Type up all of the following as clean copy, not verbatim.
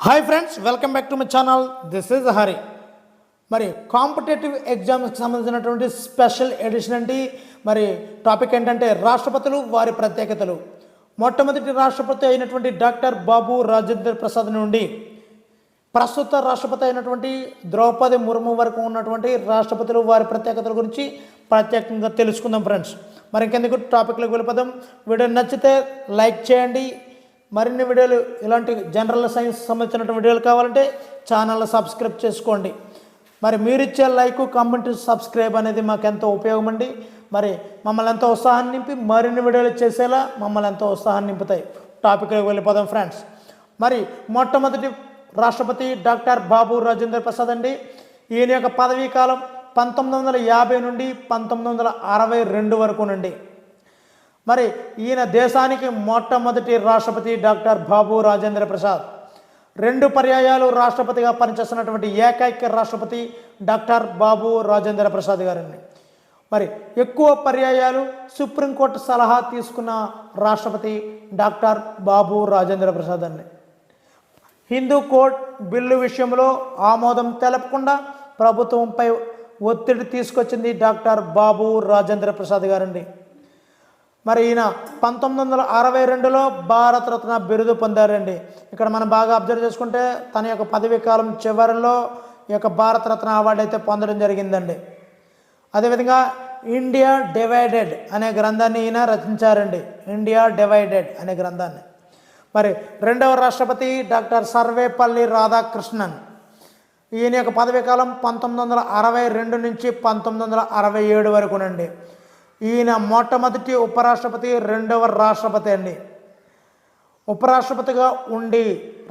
Hi friends, welcome back to my channel. This is Hari. మరి competitive ఎగ్జామ్స్కి సంబంధించినటువంటి special edition అండి. మరి టాపిక్ ఏంటంటే రాష్ట్రపతులు, వారి ప్రత్యేకతలు. మొట్టమొదటి రాష్ట్రపతి అయినటువంటి డాక్టర్ బాబు రాజేంద్ర ప్రసాద్ నుండి ప్రస్తుత రాష్ట్రపతి అయినటువంటి ద్రౌపది ముర్ము వరకు ఉన్నటువంటి రాష్ట్రపతులు, వారి ప్రత్యేకతల గురించి ప్రత్యేకంగా తెలుసుకుందాం ఫ్రెండ్స్. మరి ఇంకెందుకు టాపిక్లోకి వెళ్ళిపోదాం. వీడియో నచ్చితే లైక్ చేయండి. మరిన్ని వీడియోలు ఇలాంటి జనరల్ సైన్స్ సంబంధించిన వీడియోలు కావాలంటే ఛానల్ సబ్స్క్రైబ్ చేసుకోండి. మరి మీరు ఇచ్చే లైక్, కామెంట్, సబ్స్క్రైబ్ అనేది మాకు ఎంతో ఉపయోగం అండి. మరి మమ్మల్ని ఎంతో ఉత్సాహాన్ని నింపి మరిన్ని వీడియోలు చేసేలా మమ్మల్ని ఎంతో ఉత్సాహాన్ని నింపుతాయి. టాపిక్లోకి వెళ్ళిపోదాం ఫ్రెండ్స్. మరి మొట్టమొదటి రాష్ట్రపతి డాక్టర్ బాబు రాజేంద్ర ప్రసాద్ అండి. ఈయన యొక్క పదవీ కాలం 1950 నుండి 1962 వరకు నుండి. మరి ఈయన దేశానికి మొట్టమొదటి రాష్ట్రపతి డాక్టర్ బాబు రాజేంద్ర ప్రసాద్. 2 పర్యాయాలు రాష్ట్రపతిగా పనిచేస్తున్నటువంటి ఏకైక రాష్ట్రపతి డాక్టర్ బాబు రాజేంద్ర ప్రసాద్ గారండి. మరి ఎక్కువ పర్యాయాలు సుప్రీంకోర్టు సలహా తీసుకున్న రాష్ట్రపతి డాక్టర్ బాబు రాజేంద్ర ప్రసాద్ అండి. హిందూ కోడ్ బిల్లు విషయంలో ఆమోదం తెలపకుండా ప్రభుత్వంపై ఒత్తిడి తీసుకొచ్చింది డాక్టర్ బాబు రాజేంద్ర ప్రసాద్ గారండి. మరి ఈయన 1962లో భారతరత్న బిరుదు పొందారండి. ఇక్కడ మనం బాగా అబ్జర్వ్ చేసుకుంటే తన యొక్క పదవీ కాలం చివరిలో ఈ యొక్క భారతరత్న అవార్డు అయితే పొందడం జరిగిందండి. అదేవిధంగా ఇండియా డివైడెడ్ అనే గ్రంథాన్ని ఈయన రచించారండి. ఇండియా డివైడెడ్ అనే గ్రంథాన్ని. మరి 2వ రాష్ట్రపతి డాక్టర్ సర్వేపల్లి రాధాకృష్ణన్. ఈయన యొక్క పదవీ కాలం 1962 నుంచి 1967 వరకునండి. ఈయన మొట్టమొదటి ఉపరాష్ట్రపతి, 2వ రాష్ట్రపతి అండి. ఉపరాష్ట్రపతిగా ఉండి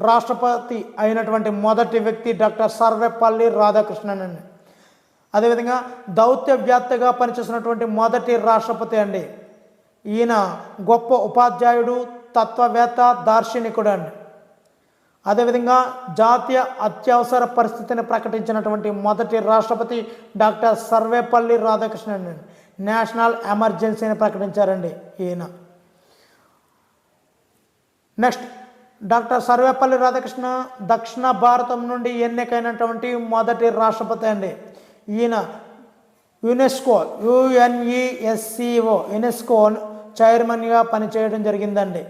రాష్ట్రపతి అయినటువంటి మొదటి వ్యక్తి డాక్టర్ సర్వేపల్లి రాధాకృష్ణన్ అండి. అదేవిధంగా దౌత్య వ్యాప్తిగా పనిచేసినటువంటి మొదటి రాష్ట్రపతి అండి. ఈయన గొప్ప ఉపాధ్యాయుడు, తత్వవేత్త, దార్శనికుడు అండి. అదేవిధంగా జాతీయ అత్యవసర పరిస్థితిని ప్రకటించినటువంటి మొదటి రాష్ట్రపతి డాక్టర్ సర్వేపల్లి రాధాకృష్ణన్ అండి. నేషనల్ ఎమర్జెన్సీని ప్రకటించారండి ఈయన. నెక్స్ట్, డాక్టర్ సర్వేపల్లి రాధాకృష్ణ దక్షిణ భారతం నుండి ఎన్నికైనటువంటి మొదటి రాష్ట్రపతి అండి. ఈయన యునెస్కో చైర్మన్గా పనిచేయడం జరిగిందండి.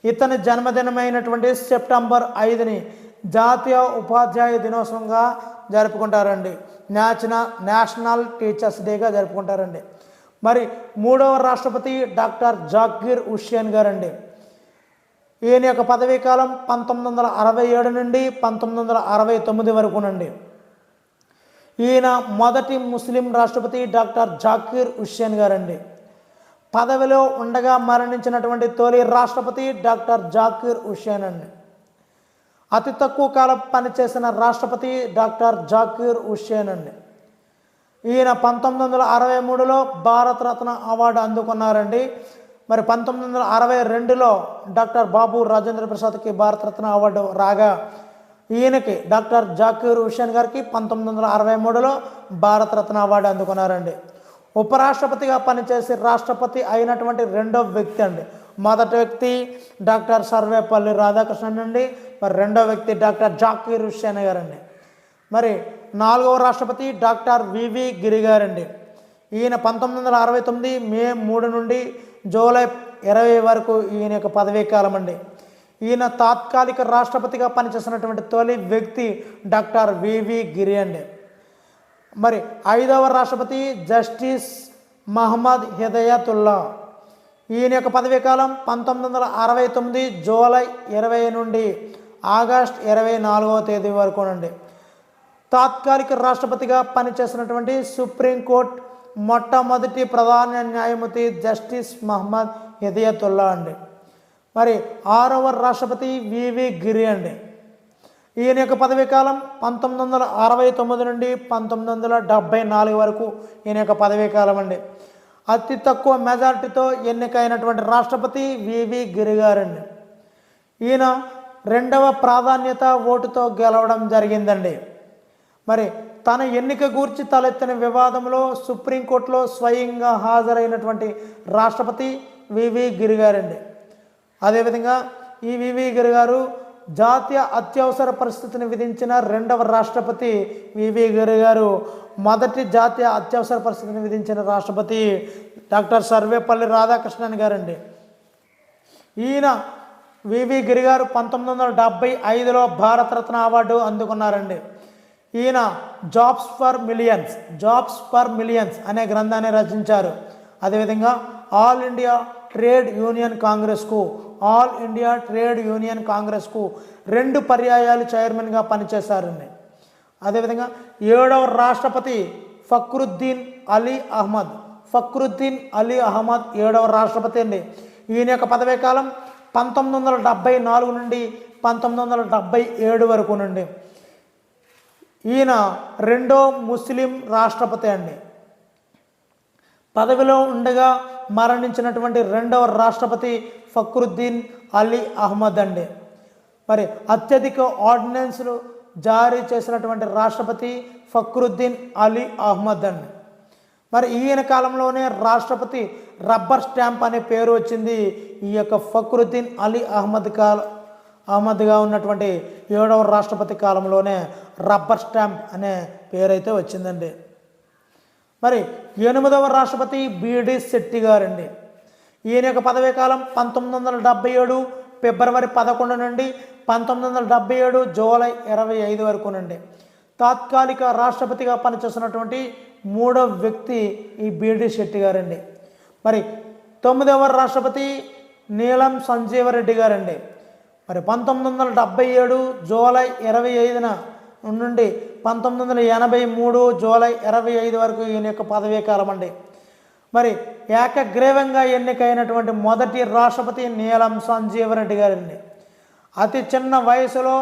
ఇతని జన్మదినమైనటువంటి సెప్టెంబర్ 5ని జాతీయ ఉపాధ్యాయ దినోత్సవంగా జరుపుకుంటారండి. నేషనల్ టీచర్స్ డేగా జరుపుకుంటారండి. మరి 3వ రాష్ట్రపతి డాక్టర్ జాకీర్ హుస్సేన్ గారండి. ఈయన యొక్క పదవీ కాలం 1967 నుండి 1969 వరకునండి. ఈయన మొదటి ముస్లిం రాష్ట్రపతి డాక్టర్ జాకీర్ హుస్సేన్ గారండి. పదవిలో ఉండగా మరణించినటువంటి తొలి రాష్ట్రపతి డాక్టర్ జాకీర్ హుస్సేన్ అండి. అతి తక్కువ కాలం పనిచేసిన రాష్ట్రపతి డాక్టర్ జాకీర్ హుస్సేన్ అండి. ఈయన 1963లో భారతరత్న అవార్డు అందుకున్నారండి. మరి 1962లో డాక్టర్ బాబు రాజేంద్ర ప్రసాద్కి భారతరత్న అవార్డు రాగా ఈయనకి డాక్టర్ జాకీర్ హుస్సేన్ గారికి 1963లో భారతరత్న అవార్డు అందుకున్నారండి. ఉపరాష్ట్రపతిగా పనిచేసి రాష్ట్రపతి అయినటువంటి 2వ వ్యక్తి అండి. మొదటి వ్యక్తి డాక్టర్ సర్వేపల్లి రాధాకృష్ణన్ అండి. మరి 2వ వ్యక్తి డాక్టర్ జాకీర్ హుస్సేన్ గారండి. మరి 4వ రాష్ట్రపతి డాక్టర్ వివి గిరి గారండి. ఈయన 1969 మే 3 నుండి జూలై 20 వరకు ఈయన యొక్క పదవీ కాలం అండి. ఈయన తాత్కాలిక రాష్ట్రపతిగా పనిచేసినటువంటి తొలి వ్యక్తి డాక్టర్ వివి గిరి అండి. మరి 5వ రాష్ట్రపతి జస్టిస్ మహమ్మద్ హిదయతుల్లా. ఈయన యొక్క పదవీ కాలం 1969 జూలై 20 నుండి ఆగస్ట్ 24వ తేదీ వరకు నుండి. తాత్కాలిక రాష్ట్రపతిగా పనిచేసినటువంటి సుప్రీంకోర్టు మొట్టమొదటి ప్రధాన న్యాయమూర్తి జస్టిస్ మహమ్మద్ హిదయతుల్లా అండి. మరి 6వ రాష్ట్రపతి వివి గిరి అండి. ఈయన యొక్క పదవీ కాలం 1969 నుండి 1974 వరకు ఈయన యొక్క పదవీ కాలం అండి. అతి తక్కువ మెజారిటీతో ఎన్నికైనటువంటి రాష్ట్రపతి వివి గిరి గారండి. ఈయన 2వ ప్రాధాన్యత ఓటుతో గెలవడం జరిగిందండి. మరి తన ఎన్నిక గూర్చి తలెత్తిన వివాదంలో సుప్రీంకోర్టులో స్వయంగా హాజరైనటువంటి రాష్ట్రపతి వివి గిరి గారండి. అదేవిధంగా ఈ వివి గిరి గారు జాతీయ అత్యవసర పరిస్థితిని విధించిన రెండవ రాష్ట్రపతి వివి గిరి గారు. మొదటి జాతీయ అత్యవసర పరిస్థితిని విధించిన రాష్ట్రపతి డాక్టర్ సర్వేపల్లి రాధాకృష్ణన్ గారండి. ఈయన వివి గిరి గారు 1975లో భారతరత్న అవార్డు అందుకున్నారండి. ఈయన జాబ్స్ ఫర్ మిలియన్స్ అనే గ్రంథాన్ని రచించారు. అదేవిధంగా ఆల్ ఇండియా ట్రేడ్ యూనియన్ కాంగ్రెస్కు 2 పర్యాయాలు చైర్మన్గా పనిచేశారండి. అదేవిధంగా 7వ రాష్ట్రపతి ఫక్రుద్దీన్ అలీ అహ్మద్ 7వ రాష్ట్రపతి అండి. ఈయన యొక్క పదవీ కాలం 1974 నుండి 1977 వరకు నుండి. ఈయన 2వ ముస్లిం రాష్ట్రపతి అండి. పదవిలో ఉండగా మరణించినటువంటి 2వ రాష్ట్రపతి ఫక్రుద్దీన్ అలీ అహ్మద్ అండి. మరి అత్యధిక ఆర్డినెన్స్లు జారీ చేసినటువంటి రాష్ట్రపతి ఫక్రుద్దీన్ అలీ అహ్మద్ అండి. మరి ఈయన కాలంలోనే రాష్ట్రపతి రబ్బర్ స్టాంప్ అనే పేరు వచ్చింది. ఈ యొక్క ఫక్రుద్దీన్ అలీ అహ్మద్గా ఉన్నటువంటి 7వ రాష్ట్రపతి కాలంలోనే రబ్బర్ స్టాంప్ అనే పేరు అయితే వచ్చిందండి. మరి 8వ రాష్ట్రపతి బిడి శెట్టి గారండి. ఈయన యొక్క పదవీ కాలం 1977 ఫిబ్రవరి 11 నుండి 1977 జూలై 25 వరకు నుండి. తాత్కాలిక రాష్ట్రపతిగా పనిచేస్తున్నటువంటి 3వ వ్యక్తి ఈ బిడి శెట్టి గారండి. మరి 9వ రాష్ట్రపతి నీలం సంజీవరెడ్డి గారండి. మరి 1977 జూలై 25 నుండి 1983 జూలై 25 వరకు ఈయన యొక్క పదవీ కాలం అండి. మరి ఏకగ్రీవంగా ఎన్నికైనటువంటి మొదటి రాష్ట్రపతి నీలం సంజీవరెడ్డి గారండి. అతి చిన్న వయసులో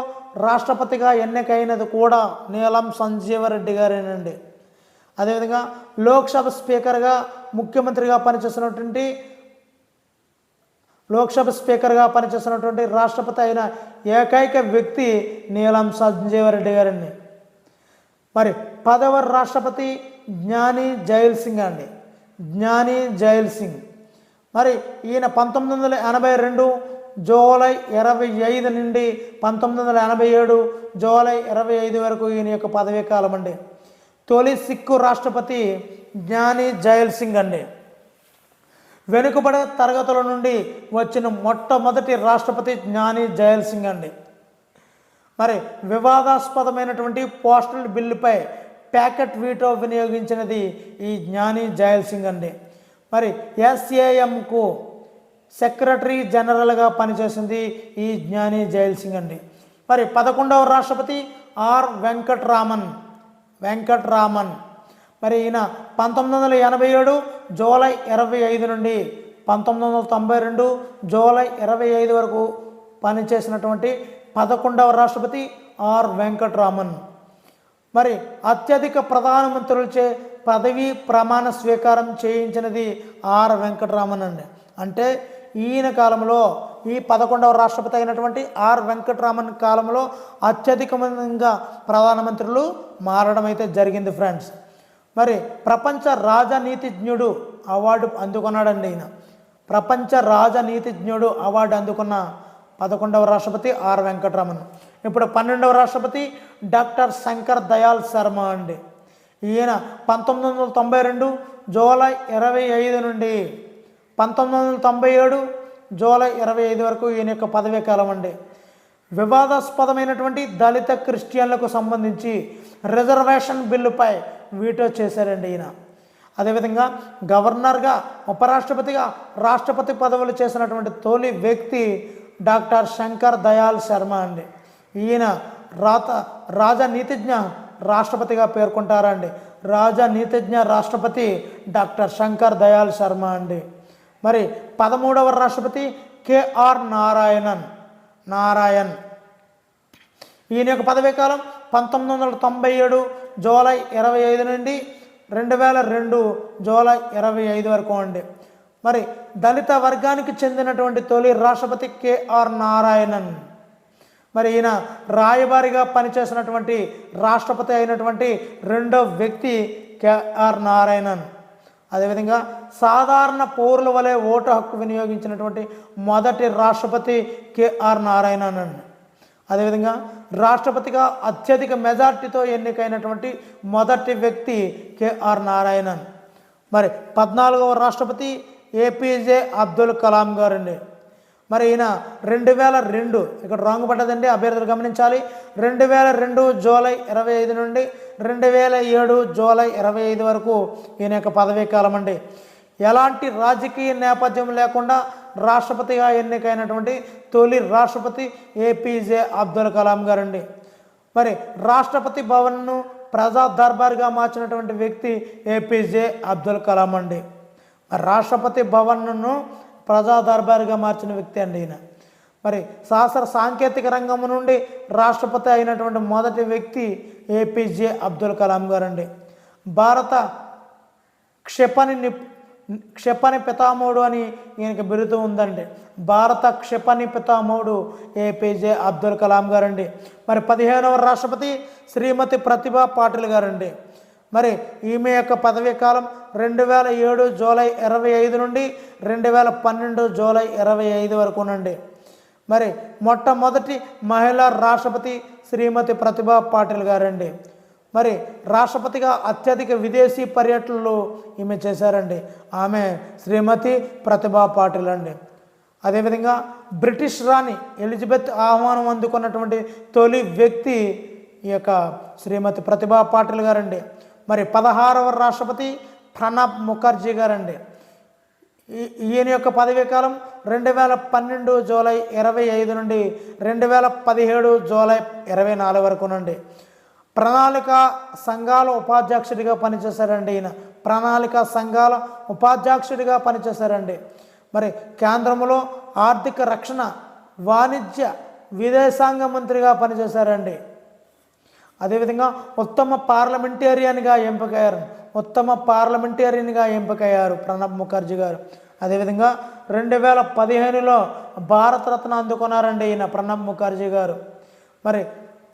రాష్ట్రపతిగా ఎన్నికైనది కూడా నీలం సంజీవరెడ్డి గారేనండి. అదేవిధంగా లోక్సభ స్పీకర్గా ముఖ్యమంత్రిగా పనిచేస్తున్నటువంటి రాష్ట్రపతి అయిన ఏకైక వ్యక్తి నీలం సంజీవరెడ్డి గారండి. మరి 10వ రాష్ట్రపతి జ్ఞాని జైల్ సింగ్. మరి ఈయన 1982 జూలై 25 నుండి 1987 జూలై 25 వరకు ఈయన యొక్క పదవీ కాలం అండి. తొలి సిక్కు రాష్ట్రపతి జ్ఞాని జైల్ సింగ్ అండి. వెనుకబడిన తరగతుల నుండి వచ్చిన మొట్టమొదటి రాష్ట్రపతి జ్ఞాని జైల్ సింగ్ అండి. మరి వివాదాస్పదమైనటువంటి పోస్టల్ బిల్లుపై ప్యాకెట్ వీటో వినియోగించినది ఈ జ్ఞాని జైల్ సింగ్ అండి. మరి ఎస్ఏఎంకు సెక్రటరీ జనరల్గా పనిచేసింది ఈ జ్ఞాని జైల్ సింగ్ అండి. మరి 11వ రాష్ట్రపతి ఆర్ వెంకట్రామన్. మరి ఈయన 1987 జూలై 25 నుండి 1992 జూలై 25 వరకు పనిచేసినటువంటి 11వ రాష్ట్రపతి ఆర్ వెంకట్రామన్. మరి అత్యధిక ప్రధానమంత్రులచే పదవీ ప్రమాణ స్వీకారం చేయించినది ఆర్ వెంకట్రామన్ అండి. అంటే ఈయన కాలంలో ఈ 11వ రాష్ట్రపతి అయినటువంటి ఆర్ వెంకట్రామన్ కాలంలో అత్యధికంగా ప్రధానమంత్రులు మారడం అయితే జరిగింది ఫ్రెండ్స్. మరి ప్రపంచ రాజనీతిజ్ఞుడు అవార్డు అందుకున్నాడండి ఈయన. ప్రపంచ రాజనీతిజ్ఞుడు అవార్డు అందుకున్న 11వ రాష్ట్రపతి ఆర్ వెంకట్రామన్. ఇప్పుడు 12వ రాష్ట్రపతి డాక్టర్ శంకర్ దయాళ్ శర్మ అండి. ఈయన 1992 జూలై 25 నుండి 1997 జూలై 25 వరకు ఈయన యొక్క పదవీ కాలం అండి. వివాదాస్పదమైనటువంటి దళిత క్రిస్టియన్లకు సంబంధించి రిజర్వేషన్ బిల్లుపై వీటో చేశారండి ఈయన. అదేవిధంగా గవర్నర్గా, ఉపరాష్ట్రపతిగా, రాష్ట్రపతి పదవులు చేసినటువంటి తొలి వ్యక్తి డాక్టర్ శంకర్ దయాళ్ శర్మ అండి. ఈయన రాజనీతిజ్ఞ రాష్ట్రపతిగా పేర్కొంటారండి. రాజనీతిజ్ఞ రాష్ట్రపతి డాక్టర్ శంకర్ దయాళ్ శర్మ అండి. మరి 13వ రాష్ట్రపతి కేఆర్ నారాయణ్. ఈయన యొక్క పదవీ కాలం 1997 జూలై 25 నుండి 2002 జూలై 25 వరకు అండి. మరి దళిత వర్గానికి చెందినటువంటి తొలి రాష్ట్రపతి కేఆర్ నారాయణన్. మరి ఈయన రాయబారిగా పనిచేసినటువంటి రాష్ట్రపతి అయినటువంటి రెండో వ్యక్తి కేఆర్ నారాయణన్. అదేవిధంగా సాధారణ పౌరుల వలె ఓటు హక్కు వినియోగించినటువంటి మొదటి రాష్ట్రపతి కేఆర్ నారాయణన్. అదేవిధంగా రాష్ట్రపతిగా అత్యధిక మెజార్టీతో ఎన్నికైనటువంటి మొదటి వ్యక్తి కేఆర్ నారాయణన్. మరి 14వ రాష్ట్రపతి ఏపీజే అబ్దుల్ కలాం గారండి. మరి ఈయన 2002, ఇక్కడ రాంగ్ పడ్డదండి, అభ్యర్థులు గమనించాలి. 2002 జూలై 25 నుండి 2007 జూలై 25 వరకు ఈయన యొక్క పదవీ కాలం అండి. ఎలాంటి రాజకీయ నేపథ్యం లేకుండా రాష్ట్రపతిగా ఎన్నికైనటువంటి తొలి రాష్ట్రపతి ఏపీజే అబ్దుల్ కలాం గారండి. మరి రాష్ట్రపతి భవన్ను ప్రజా దర్బార్గా మార్చినటువంటి వ్యక్తి ఏపీజే అబ్దుల్ కలాం అండి. మరి రాష్ట్రపతి భవన్ను ప్రజా దర్బార్గా మార్చిన వ్యక్తి అండి ఈయన. మరి శాస్త్ర సాంకేతిక రంగం నుండి రాష్ట్రపతి అయినటువంటి మొదటి వ్యక్తి ఏపీజే అబ్దుల్ కలాం గారండి. భారత క్షిపణి పితామహుడు అని ఈయనకి బిరుదు ఉందండి. భారత క్షిపణి పితామహుడు ఏపీజే అబ్దుల్ కలాం గారండి. మరి 15వ రాష్ట్రపతి శ్రీమతి ప్రతిభా పాటిల్ గారండి. మరి ఈమె యొక్క పదవీ కాలం 2007 జూలై 25 నుండి 2012 జూలై 25 వరకునండి. మరి మొట్టమొదటి మహిళా రాష్ట్రపతి శ్రీమతి ప్రతిభా పాటిల్ గారండి. మరి రాష్ట్రపతిగా అత్యధిక విదేశీ పర్యటనలు ఈమె చేశారండి. ఆమె శ్రీమతి ప్రతిభా పాటిల్ అండి. అదేవిధంగా బ్రిటిష్ రాణి ఎలిజబెత్ ఆహ్వానం అందుకున్నటువంటి తొలి వ్యక్తి ఈ యొక్క శ్రీమతి ప్రతిభా పాటిల్ గారండి. మరి 16వ రాష్ట్రపతి ప్రణబ్ ముఖర్జీ గారండి. ఈయన యొక్క పదవీ కాలం 2012 జూలై 25 నుండి 2017 జూలై 24 వరకునండి. ప్రణాళిక సంఘాల ఉపాధ్యక్షుడిగా పనిచేశారండి ఈయన. ప్రణాళిక సంఘాల ఉపాధ్యక్షుడిగా పనిచేశారండి. మరి కేంద్రంలో ఆర్థిక రక్షణ, వాణిజ్య, విదేశాంగ మంత్రిగా పనిచేశారండి. అదేవిధంగా ఉత్తమ పార్లమెంటేరియన్గా ఎంపికయ్యారు ప్రణబ్ ముఖర్జీ గారు. అదేవిధంగా 2015లో భారతరత్న అందుకున్నారండి ఈయన ప్రణబ్ ముఖర్జీ గారు. మరి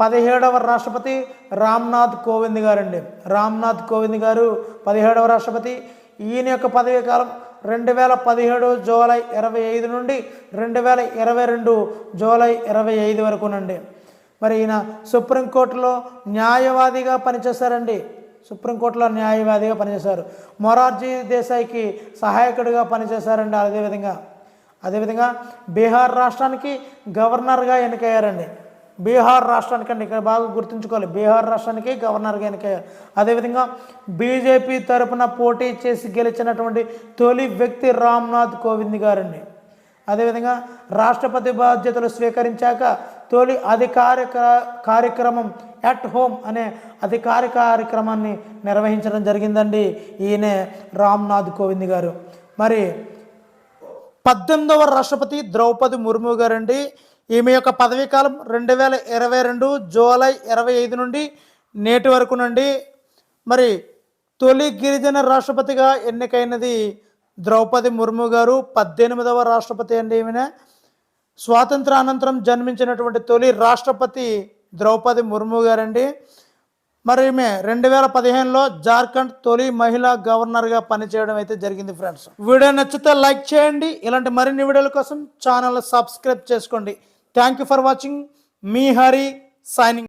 17వ రాష్ట్రపతి రామ్నాథ్ కోవింద్ గారండి. రామ్నాథ్ కోవింద్ గారు 17వ రాష్ట్రపతి. ఈయన యొక్క పదవీ కాలం 2017 జూలై 25 నుండి 2022 జూలై 25 వరకునండి. మరి ఈయన సుప్రీంకోర్టులో న్యాయవాదిగా పనిచేశారండి. సుప్రీంకోర్టులో న్యాయవాదిగా పనిచేశారు. మొరార్జీ దేశాయ్కి సహాయకుడిగా పనిచేశారండి. అదేవిధంగా బీహార్ రాష్ట్రానికి గవర్నర్గా ఎన్నికయ్యారండి. బీహార్ రాష్ట్రానికండి, ఇక్కడ బాగా గుర్తుంచుకోవాలి, బీహార్ రాష్ట్రానికి గవర్నర్గా ఎన్నికయ్యారు. అదేవిధంగా బీజేపీ తరపున పోటీ చేసి గెలిచినటువంటి తొలి వ్యక్తి రామ్నాథ్ కోవింద్ గారండి. అదేవిధంగా రాష్ట్రపతి బాధ్యతలు స్వీకరించాక తొలి అధికారిక కార్యక్రమం ఎట్ హోమ్ అనే అధికారిక కార్యక్రమాన్ని నిర్వహించడం జరిగిందండి ఈయనే రామ్నాథ్ కోవింద్ గారు. మరి 18వ రాష్ట్రపతి ద్రౌపది ముర్ము గారండి. ఈమె యొక్క పదవీ కాలం 2022 జూలై 25 నుండి నేటి వరకునండి. మరి తొలి గిరిజన రాష్ట్రపతిగా ఎన్నికైనది ద్రౌపది ముర్ము గారు. 18వ రాష్ట్రపతి అండి ఈమెన. స్వాతంత్ర అనంతరం జన్మించినటువంటి తొలి రాష్ట్రపతి ద్రౌపది ముర్ము గారండి. మరి ఈమె 2015లో జార్ఖండ్ తొలి మహిళా గవర్నర్గా పనిచేయడం అయితే జరిగింది. ఫ్రెండ్స్, వీడియో నచ్చితే లైక్ చేయండి. ఇలాంటి మరిన్ని వీడియోల కోసం ఛానల్ సబ్స్క్రైబ్ చేసుకోండి. Thank you for watching. Me Hari signing.